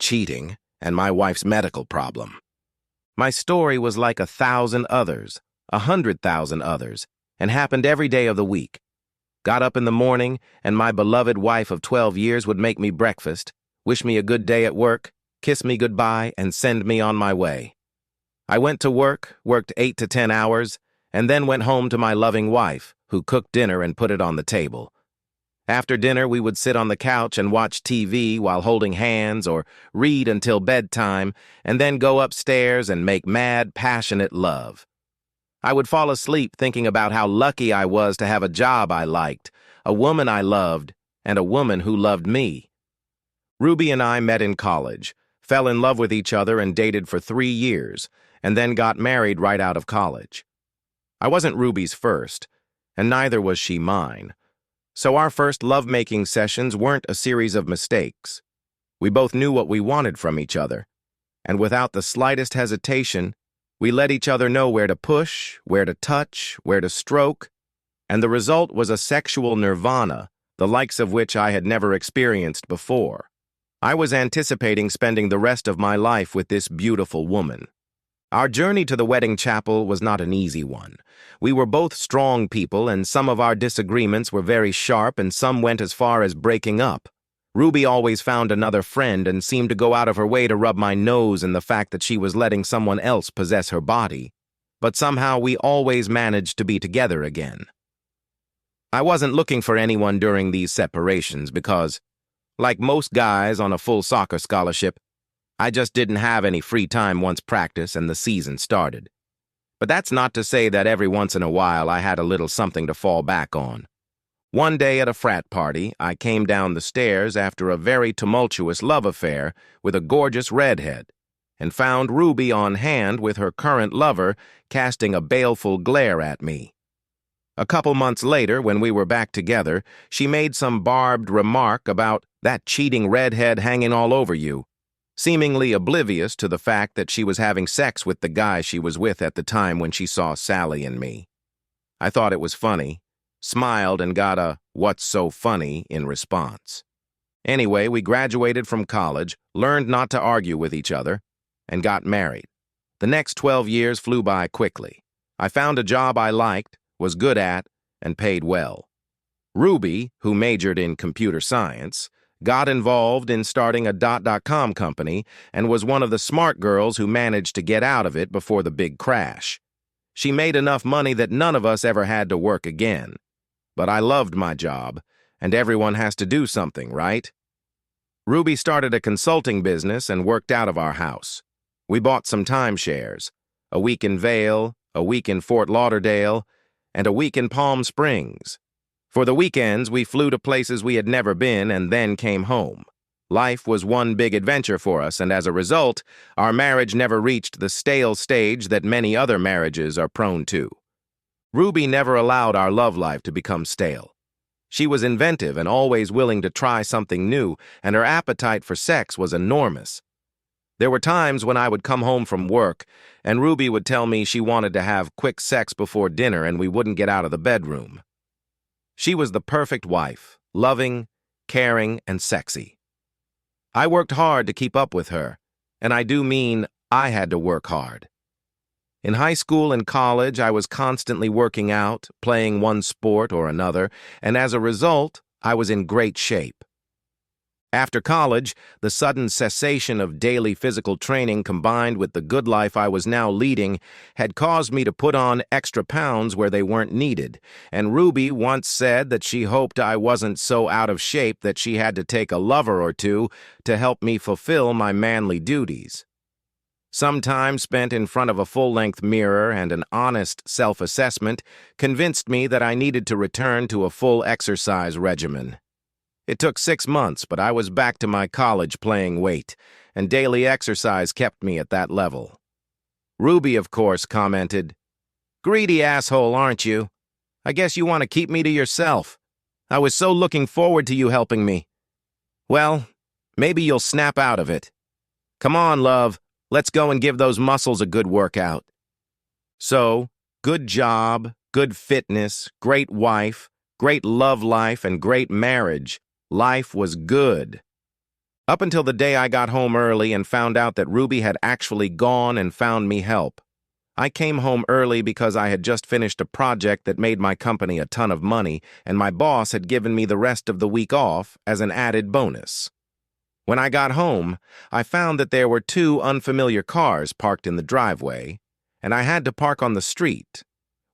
cheating, and my wife's medical problem. My story was like 1,000 others, 100,000 others, and happened every day of the week. Got up in the morning, and my beloved wife of 12 years would make me breakfast, wish me a good day at work, kiss me goodbye, and send me on my way. I went to work, worked 8 to 10 hours, and then went home to my loving wife, who cooked dinner and put it on the table. After dinner, we would sit on the couch and watch TV while holding hands or read until bedtime, and then go upstairs and make mad, passionate love. I would fall asleep thinking about how lucky I was to have a job I liked, a woman I loved, and a woman who loved me. Ruby and I met in college, fell in love with each other and dated for 3 years, and then got married right out of college. I wasn't Ruby's first, and neither was she mine. So our first lovemaking sessions weren't a series of mistakes. We both knew what we wanted from each other, and without the slightest hesitation, we let each other know where to push, where to touch, where to stroke, and the result was a sexual nirvana, the likes of which I had never experienced before. I was anticipating spending the rest of my life with this beautiful woman. Our journey to the wedding chapel was not an easy one. We were both strong people, and some of our disagreements were very sharp, and some went as far as breaking up. Ruby always found another friend and seemed to go out of her way to rub my nose in the fact that she was letting someone else possess her body. But somehow we always managed to be together again. I wasn't looking for anyone during these separations because, like most guys on a full soccer scholarship, I just didn't have any free time once practice and the season started. But that's not to say that every once in a while I had a little something to fall back on. One day at a frat party, I came down the stairs after a very tumultuous love affair with a gorgeous redhead, and found Ruby on hand with her current lover casting a baleful glare at me. A couple months later, when we were back together, she made some barbed remark about that cheating redhead hanging all over you, seemingly oblivious to the fact that she was having sex with the guy she was with at the time when she saw Sally and me. I thought it was funny, smiled, and got a "what's so funny" in response. Anyway, we graduated from college, learned not to argue with each other, and got married. The next 12 years flew by quickly. I found a job I liked, was good at, and paid well. Ruby, who majored in computer science, got involved in starting a .com company and was one of the smart girls who managed to get out of it before the big crash. She made enough money that none of us ever had to work again. But I loved my job, and everyone has to do something, right? Ruby started a consulting business and worked out of our house. We bought some timeshares, a week in Vail, a week in Fort Lauderdale, and a week in Palm Springs. For the weekends, we flew to places we had never been and then came home. Life was one big adventure for us, and as a result, our marriage never reached the stale stage that many other marriages are prone to. Ruby never allowed our love life to become stale. She was inventive and always willing to try something new, and her appetite for sex was enormous. There were times when I would come home from work, and Ruby would tell me she wanted to have quick sex before dinner and we wouldn't get out of the bedroom. She was the perfect wife, loving, caring, and sexy. I worked hard to keep up with her, and I do mean I had to work hard. In high school and college, I was constantly working out, playing one sport or another, and as a result, I was in great shape. After college, the sudden cessation of daily physical training combined with the good life I was now leading had caused me to put on extra pounds where they weren't needed, and Ruby once said that she hoped I wasn't so out of shape that she had to take a lover or two to help me fulfill my manly duties. Some time spent in front of a full-length mirror and an honest self-assessment convinced me that I needed to return to a full exercise regimen. It took 6 months, but I was back to my college playing weight, and daily exercise kept me at that level. Ruby, of course, commented, "Greedy asshole, aren't you? I guess you want to keep me to yourself. I was so looking forward to you helping me. Well, maybe you'll snap out of it. Come on, love, let's go and give those muscles a good workout." So, good job, good fitness, great wife, great love life, and great marriage. Life was good. Up until the day I got home early and found out that Ruby had actually gone and found me help. I came home early because I had just finished a project that made my company a ton of money, and my boss had given me the rest of the week off as an added bonus. When I got home, I found that there were two unfamiliar cars parked in the driveway, and I had to park on the street.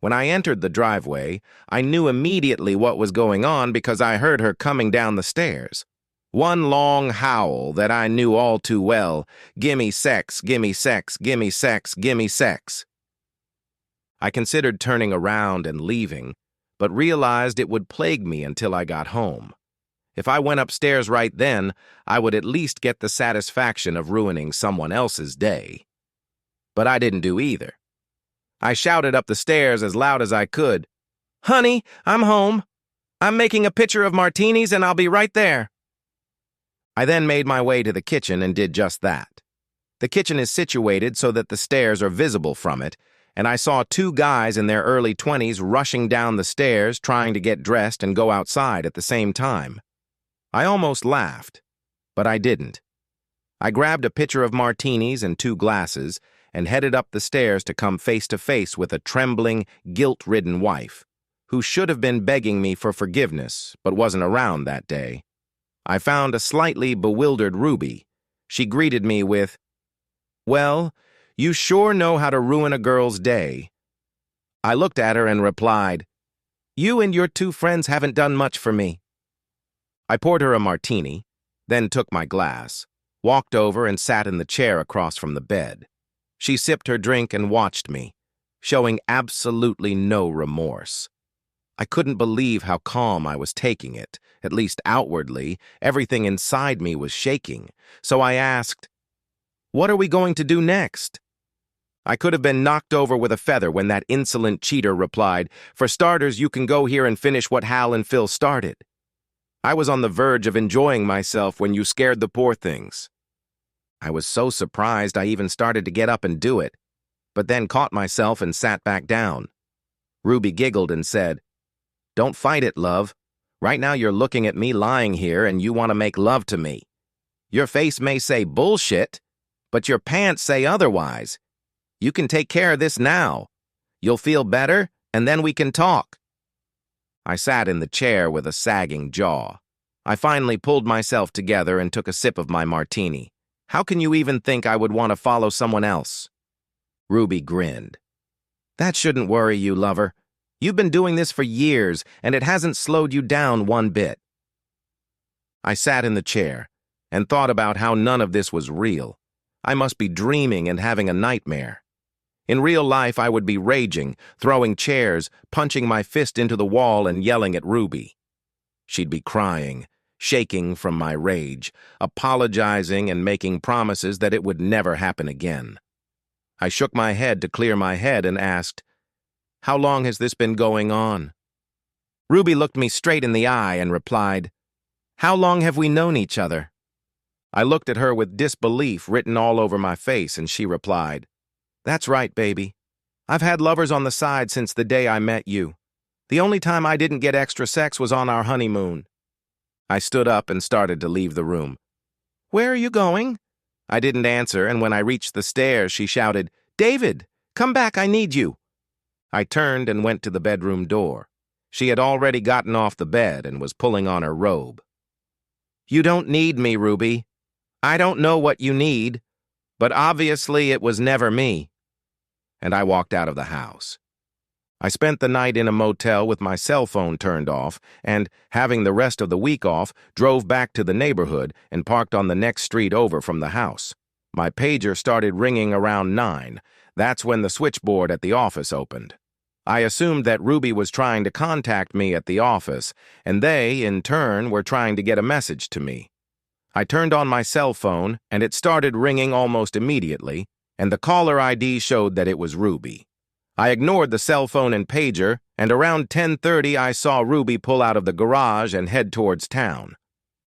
When I entered the driveway, I knew immediately what was going on because I heard her coming down the stairs. One long howl that I knew all too well, "Gimme sex, gimme sex, gimme sex, gimme sex." I considered turning around and leaving, but realized it would plague me until I got home. If I went upstairs right then, I would at least get the satisfaction of ruining someone else's day. But I didn't do either. I shouted up the stairs as loud as I could, "Honey, I'm home. I'm making a pitcher of martinis and I'll be right there." I then made my way to the kitchen and did just that. The kitchen is situated so that the stairs are visible from it, and I saw two guys in their early 20s rushing down the stairs trying to get dressed and go outside at the same time. I almost laughed, but I didn't. I grabbed a pitcher of martinis and two glasses and headed up the stairs to come face to face with a trembling, guilt-ridden wife, who should have been begging me for forgiveness but wasn't around that day. I found a slightly bewildered Ruby. She greeted me with, "Well, you sure know how to ruin a girl's day." I looked at her and replied, "You and your two friends haven't done much for me." I poured her a martini, then took my glass, walked over and sat in the chair across from the bed. She sipped her drink and watched me, showing absolutely no remorse. I couldn't believe how calm I was taking it, at least outwardly. Everything inside me was shaking, so I asked, "What are we going to do next?" I could have been knocked over with a feather when that insolent cheater replied, "For starters, you can go here and finish what Hal and Phil started." I was on the verge of enjoying myself when you scared the poor things. I was so surprised I even started to get up and do it, but then caught myself and sat back down. Ruby giggled and said, "Don't fight it, love. Right now you're looking at me lying here and you want to make love to me. Your face may say bullshit, but your pants say otherwise. You can take care of this now. You'll feel better, and then we can talk." I sat in the chair with a sagging jaw. I finally pulled myself together and took a sip of my martini. "How can you even think I would want to follow someone else?" Ruby grinned. "That shouldn't worry you, lover. You've been doing this for years, and it hasn't slowed you down one bit." I sat in the chair and thought about how none of this was real. I must be dreaming and having a nightmare. In real life, I would be raging, throwing chairs, punching my fist into the wall and yelling at Ruby. She'd be crying, shaking from my rage, apologizing and making promises that it would never happen again. I shook my head to clear my head and asked, "How long has this been going on?" Ruby looked me straight in the eye and replied, "How long have we known each other?" I looked at her with disbelief written all over my face, and she replied, "That's right, baby. I've had lovers on the side since the day I met you. The only time I didn't get extra sex was on our honeymoon." I stood up and started to leave the room. "Where are you going?" I didn't answer, and when I reached the stairs, she shouted, "David, come back, I need you." I turned and went to the bedroom door. She had already gotten off the bed and was pulling on her robe. "You don't need me, Ruby. I don't know what you need, but obviously it was never me." And I walked out of the house. I spent the night in a motel with my cell phone turned off and, having the rest of the week off, drove back to the neighborhood and parked on the next street over from the house. My pager started ringing around 9. That's when the switchboard at the office opened. I assumed that Ruby was trying to contact me at the office, and they, in turn, were trying to get a message to me. I turned on my cell phone, and it started ringing almost immediately, and the caller ID showed that it was Ruby. I ignored the cell phone and pager, and around 10:30 I saw Ruby pull out of the garage and head towards town.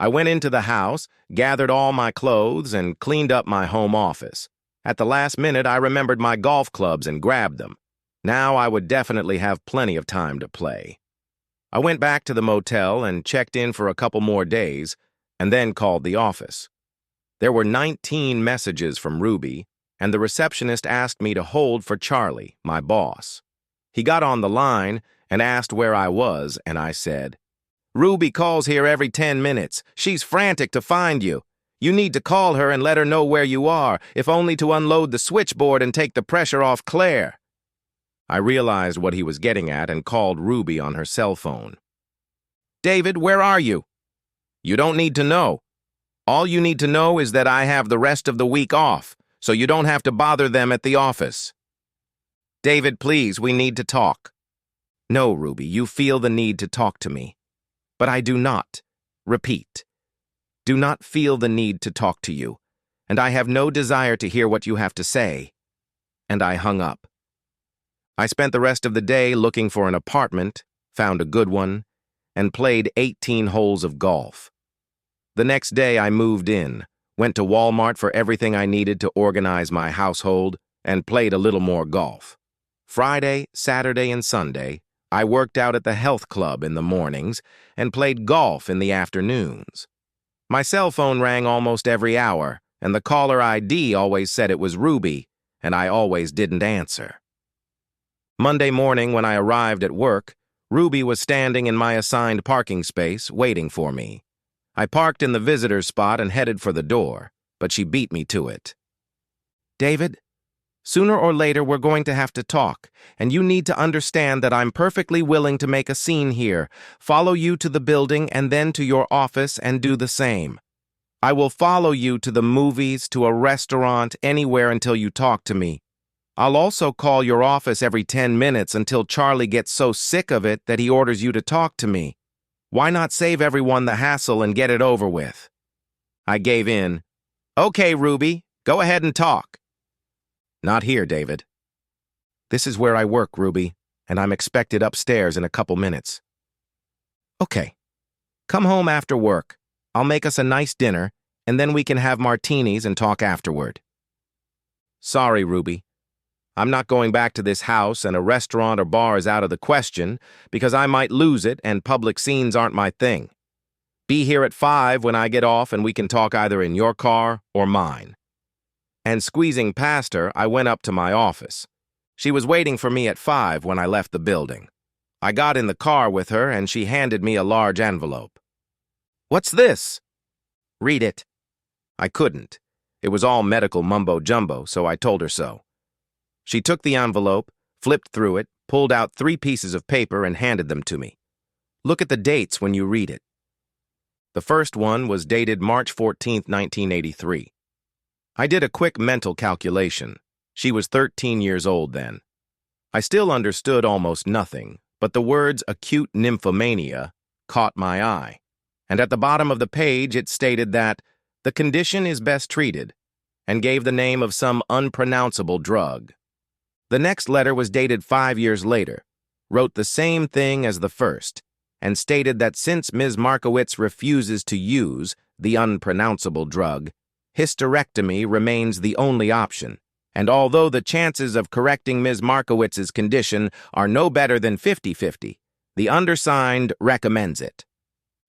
I went into the house, gathered all my clothes, and cleaned up my home office. At the last minute, I remembered my golf clubs and grabbed them. Now I would definitely have plenty of time to play. I went back to the motel and checked in for a couple more days, and then called the office. There were 19 messages from Ruby, and the receptionist asked me to hold for Charlie, my boss. He got on the line and asked where I was, and I said, "Ruby calls here every 10 minutes. She's frantic to find you. You need to call her and let her know where you are, if only to unload the switchboard and take the pressure off Claire." I realized what he was getting at and called Ruby on her cell phone. "David, where are you?" "You don't need to know. All you need to know is that I have the rest of the week off, so you don't have to bother them at the office." "David, please, we need to talk." "No, Ruby, you feel the need to talk to me. But I do not. Repeat. Do not feel the need to talk to you, and I have no desire to hear what you have to say." And I hung up. I spent the rest of the day looking for an apartment, found a good one, and played 18 holes of golf. The next day I moved in, went to Walmart for everything I needed to organize my household, and played a little more golf. Friday, Saturday, and Sunday, I worked out at the health club in the mornings and played golf in the afternoons. My cell phone rang almost every hour, and the caller ID always said it was Ruby, and I always didn't answer. Monday morning when I arrived at work, Ruby was standing in my assigned parking space waiting for me. I parked in the visitor's spot and headed for the door, but she beat me to it. "David, sooner or later we're going to have to talk, and you need to understand that I'm perfectly willing to make a scene here, follow you to the building and then to your office and do the same. I will follow you to the movies, to a restaurant, anywhere until you talk to me. I'll also call your office every 10 minutes until Charlie gets so sick of it that he orders you to talk to me. Why not save everyone the hassle and get it over with?" I gave in. "Okay, Ruby, go ahead and talk." "Not here, David. This is where I work, Ruby, and I'm expected upstairs in a couple minutes." "Okay. Come home after work. I'll make us a nice dinner, and then we can have martinis and talk afterward." "Sorry, Ruby. I'm not going back to this house, and a restaurant or bar is out of the question because I might lose it and public scenes aren't my thing. Be here at 5 when I get off and we can talk either in your car or mine." And squeezing past her, I went up to my office. She was waiting for me at 5 when I left the building. I got in the car with her and she handed me a large envelope. "What's this?" "Read it." I couldn't. It was all medical mumbo-jumbo, so I told her so. She took the envelope, flipped through it, pulled out 3 pieces of paper and handed them to me. "Look at the dates when you read it." The first one was dated March 14, 1983. I did a quick mental calculation. She was 13 years old then. I still understood almost nothing, but the words acute nymphomania caught my eye. And at the bottom of the page it stated that the condition is best treated, and gave the name of some unpronounceable drug. The next letter was dated 5 years later, wrote the same thing as the first, and stated that since Ms. Markowitz refuses to use the unpronounceable drug, hysterectomy remains the only option, and although the chances of correcting Ms. Markowitz's condition are no better than 50-50, the undersigned recommends it.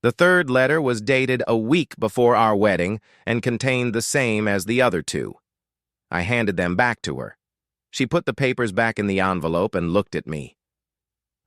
The third letter was dated a week before our wedding and contained the same as the other 2. I handed them back to her. She put the papers back in the envelope and looked at me.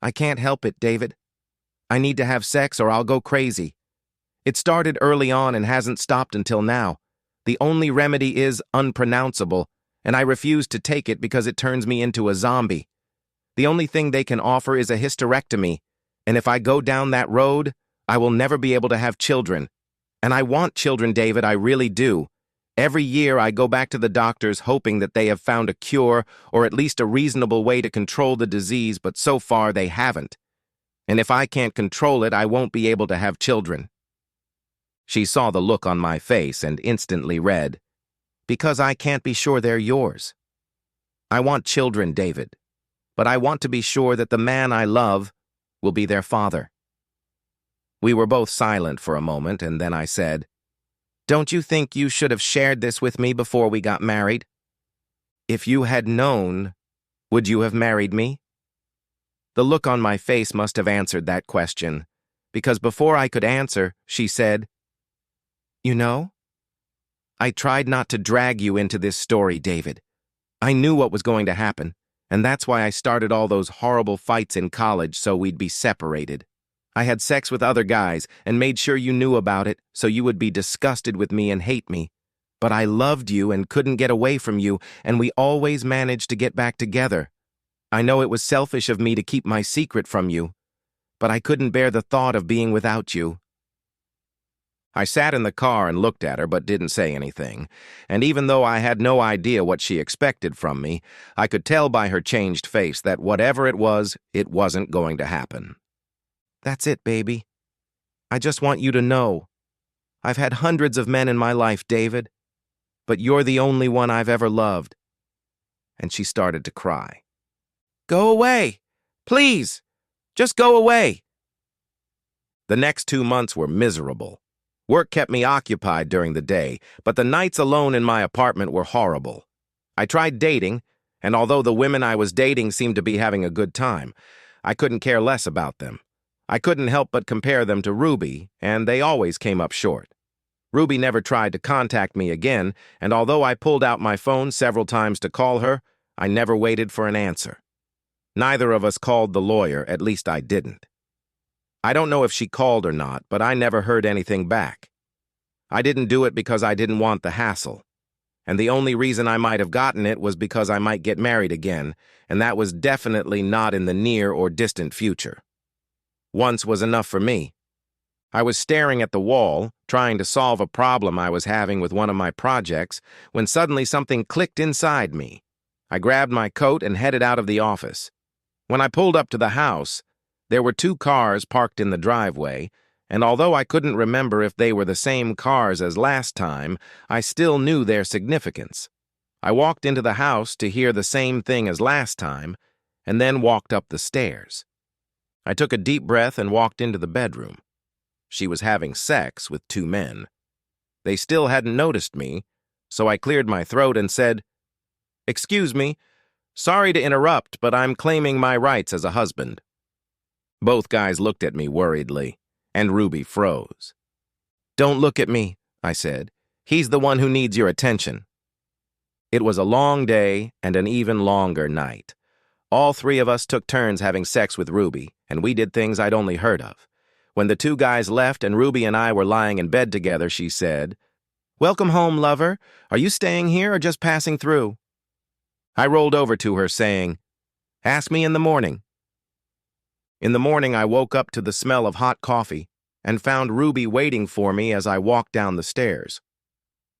"I can't help it, David. I need to have sex or I'll go crazy. It started early on and hasn't stopped until now. The only remedy is unpronounceable, and I refuse to take it because it turns me into a zombie. The only thing they can offer is a hysterectomy, and if I go down that road, I will never be able to have children. And I want children, David, I really do. Every year I go back to the doctors hoping that they have found a cure or at least a reasonable way to control the disease, but so far they haven't. And if I can't control it, I won't be able to have children." She saw the look on my face and instantly read, "Because I can't be sure they're yours. I want children, David, but I want to be sure that the man I love will be their father." We were both silent for a moment, and then I said, "Don't you think you should have shared this with me before we got married? If you had known, would you have married me?" The look on my face must have answered that question, because before I could answer, she said, "You know, I tried not to drag you into this story, David. I knew what was going to happen, and that's why I started all those horrible fights in college so we'd be separated. I had sex with other guys and made sure you knew about it so you would be disgusted with me and hate me. But I loved you and couldn't get away from you, and we always managed to get back together. I know it was selfish of me to keep my secret from you, but I couldn't bear the thought of being without you. I sat in the car and looked at her but didn't say anything, and even though I had no idea what she expected from me, I could tell by her changed face that whatever it wasn't going to happen. That's it, baby. I just want you to know. I've had hundreds of men in my life, David, but you're the only one I've ever loved. And she started to cry. Go away! Please! Just go away! The next 2 months were miserable. Work kept me occupied during the day, but the nights alone in my apartment were horrible. I tried dating, and although the women I was dating seemed to be having a good time, I couldn't care less about them. I couldn't help but compare them to Ruby, and they always came up short. Ruby never tried to contact me again, and although I pulled out my phone several times to call her, I never waited for an answer. Neither of us called the lawyer, at least I didn't. I don't know if she called or not, but I never heard anything back. I didn't do it because I didn't want the hassle. And the only reason I might have gotten it was because I might get married again, and that was definitely not in the near or distant future. Once was enough for me. I was staring at the wall, trying to solve a problem I was having with one of my projects, when suddenly something clicked inside me. I grabbed my coat and headed out of the office. When I pulled up to the house, there were 2 cars parked in the driveway, and although I couldn't remember if they were the same cars as last time, I still knew their significance. I walked into the house to hear the same thing as last time, and then walked up the stairs. I took a deep breath and walked into the bedroom. She was having sex with 2 men. They still hadn't noticed me, so I cleared my throat and said, "Excuse me, sorry to interrupt, but I'm claiming my rights as a husband." Both guys looked at me worriedly, and Ruby froze. "Don't look at me," I said. "He's the one who needs your attention." It was a long day and an even longer night. All 3 of us took turns having sex with Ruby, and we did things I'd only heard of. When the 2 guys left and Ruby and I were lying in bed together, she said, "Welcome home, lover. Are you staying here or just passing through?" I rolled over to her saying, "Ask me in the morning." In the morning, I woke up to the smell of hot coffee and found Ruby waiting for me as I walked down the stairs.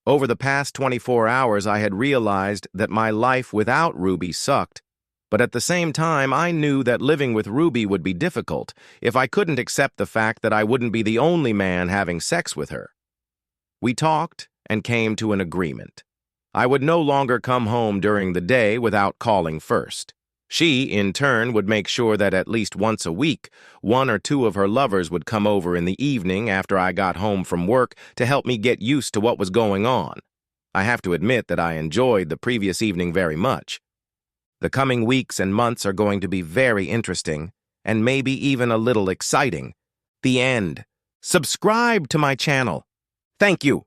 Over the past 24 hours, I had realized that my life without Ruby sucked, but at the same time, I knew that living with Ruby would be difficult if I couldn't accept the fact that I wouldn't be the only man having sex with her. We talked and came to an agreement. I would no longer come home during the day without calling first. She, in turn, would make sure that at least once a week, 1 or 2 of her lovers would come over in the evening after I got home from work to help me get used to what was going on. I have to admit that I enjoyed the previous evening very much. The coming weeks and months are going to be very interesting, and maybe even a little exciting. The end. Subscribe to my channel. Thank you.